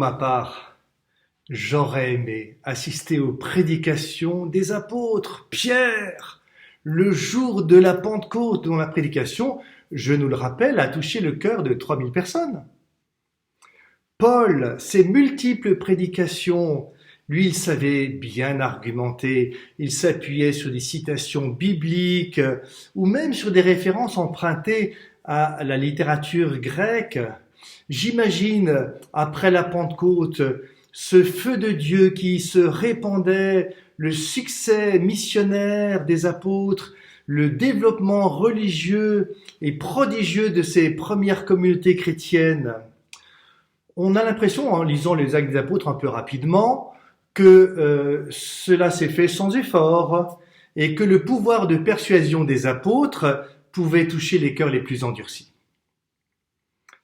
ma part, j'aurais aimé assister aux prédications des apôtres, Pierre, le jour de la Pentecôte, dont la prédication, je nous le rappelle, a touché le cœur de 3000 personnes. Paul, ses multiples prédications, lui, il savait bien argumenter, il s'appuyait sur des citations bibliques ou même sur des références empruntées à la littérature grecque. J'imagine, après la Pentecôte, ce feu de Dieu qui se répandait, le succès missionnaire des apôtres, le développement religieux et prodigieux de ces premières communautés chrétiennes. On a l'impression, en lisant les Actes des apôtres un peu rapidement, que cela s'est fait sans effort et que le pouvoir de persuasion des apôtres pouvait toucher les cœurs les plus endurcis.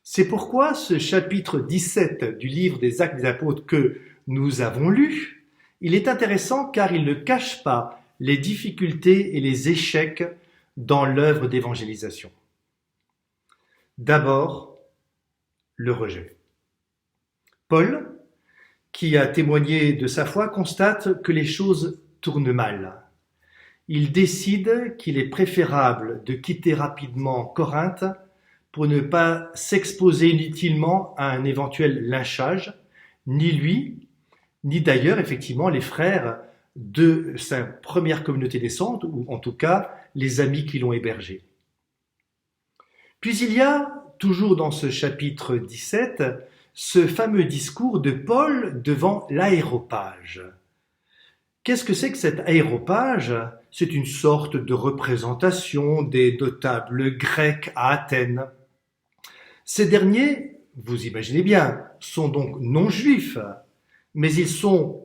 C'est pourquoi ce chapitre 17 du livre des Actes des apôtres que nous avons lu, il est intéressant car il ne cache pas les difficultés et les échecs dans l'œuvre d'évangélisation. D'abord, le rejet. Paul, qui a témoigné de sa foi, constate que les choses tournent mal. Il décide qu'il est préférable de quitter rapidement Corinthe pour ne pas s'exposer inutilement à un éventuel lynchage, ni lui, ni d'ailleurs effectivement les frères de sa première communauté naissante, ou en tout cas les amis qui l'ont hébergé. Puis il y a, toujours dans ce chapitre 17, ce fameux discours de Paul devant l'aéropage. Qu'est-ce que c'est que cet aéropage ? C'est une sorte de représentation des notables grecs à Athènes. Ces derniers, vous imaginez bien, sont donc non-juifs, mais ils sont,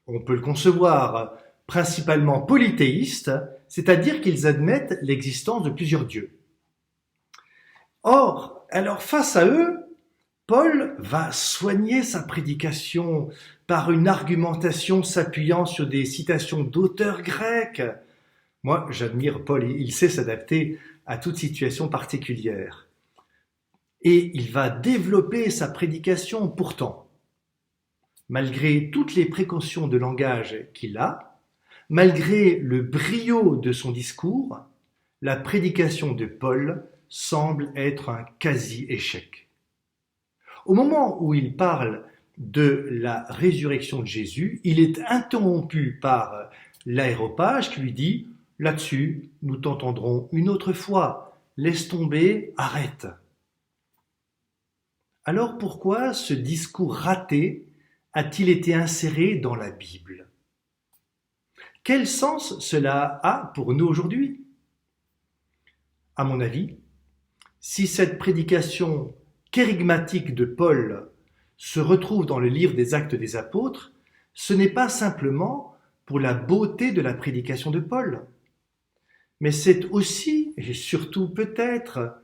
on peut le concevoir, principalement polythéistes, c'est-à-dire qu'ils admettent l'existence de plusieurs dieux. Or, alors face à eux, Paul va soigner sa prédication par une argumentation s'appuyant sur des citations d'auteurs grecs. Moi, j'admire Paul, il sait s'adapter à toute situation particulière. Et il va développer sa prédication pourtant. Malgré toutes les précautions de langage qu'il a, malgré le brio de son discours, la prédication de Paul semble être un quasi-échec. Au moment où il parle de la résurrection de Jésus, il est interrompu par l'aéropage qui lui dit « Là-dessus, nous t'entendrons une autre fois. Laisse tomber, arrête. » Alors pourquoi ce discours raté a-t-il été inséré dans la Bible ? Quel sens cela a pour nous aujourd'hui ? À mon avis, si cette prédication kérigmatique de Paul se retrouve dans le livre des Actes des Apôtres, ce n'est pas simplement pour la beauté de la prédication de Paul, mais c'est aussi, et surtout peut-être,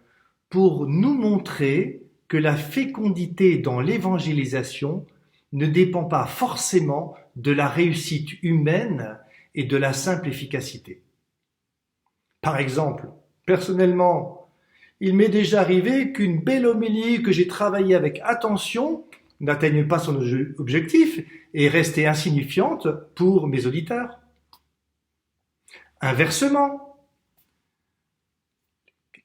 pour nous montrer que la fécondité dans l'évangélisation ne dépend pas forcément de la réussite humaine et de la simple efficacité. Par exemple, personnellement, il m'est déjà arrivé qu'une belle homélie que j'ai travaillée avec attention n'atteigne pas son objectif et reste insignifiante pour mes auditeurs. Inversement,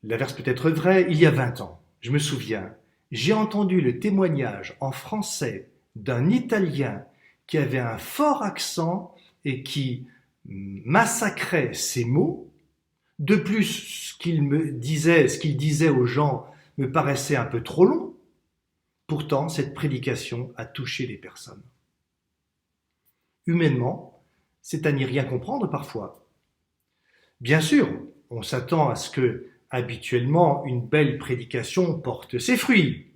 l'inverse peut être vrai, il y a 20 ans, je me souviens, j'ai entendu le témoignage en français d'un Italien qui avait un fort accent et qui massacrait ses mots. De plus, ce qu'il disait aux gens me paraissait un peu trop long. Pourtant, cette prédication a touché les personnes. Humainement, c'est à n'y rien comprendre parfois. Bien sûr, on s'attend à ce que, habituellement, une belle prédication porte ses fruits.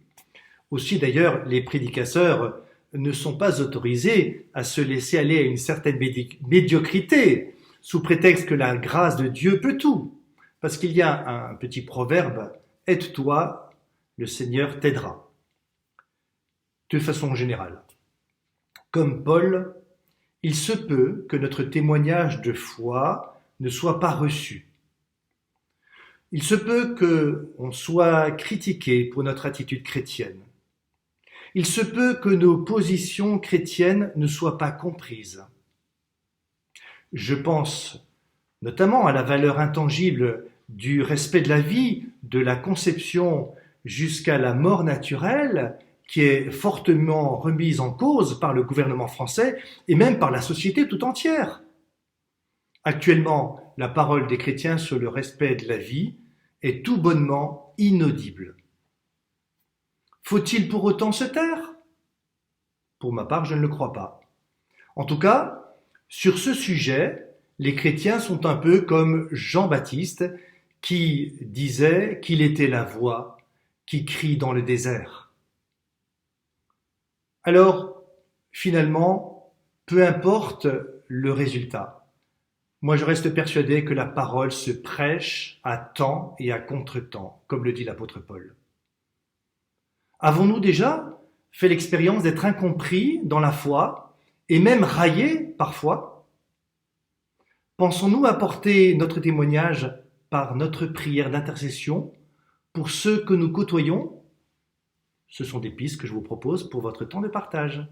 Aussi d'ailleurs, les prédicateurs ne sont pas autorisés à se laisser aller à une certaine médiocrité, sous prétexte que la grâce de Dieu peut tout. Parce qu'il y a un petit proverbe, « Aide-toi, le Seigneur t'aidera ». De façon générale. Comme Paul, il se peut que notre témoignage de foi ne soit pas reçu. Il se peut qu'on soit critiqué pour notre attitude chrétienne. Il se peut que nos positions chrétiennes ne soient pas comprises. Je pense notamment à la valeur intangible du respect de la vie, de la conception jusqu'à la mort naturelle, qui est fortement remise en cause par le gouvernement français et même par la société tout entière. Actuellement, la parole des chrétiens sur le respect de la vie est tout bonnement inaudible. Faut-il pour autant se taire? Pour ma part, je ne le crois pas. En tout cas, sur ce sujet, les chrétiens sont un peu comme Jean-Baptiste qui disait qu'il était la voix qui crie dans le désert. Alors, finalement, peu importe le résultat, moi je reste persuadé que la parole se prêche à temps et à contre-temps, comme le dit l'apôtre Paul. Avons-nous déjà fait l'expérience d'être incompris dans la foi et même raillés parfois? Pensons-nous apporter notre témoignage par notre prière d'intercession pour ceux que nous côtoyons? Ce sont des pistes que je vous propose pour votre temps de partage.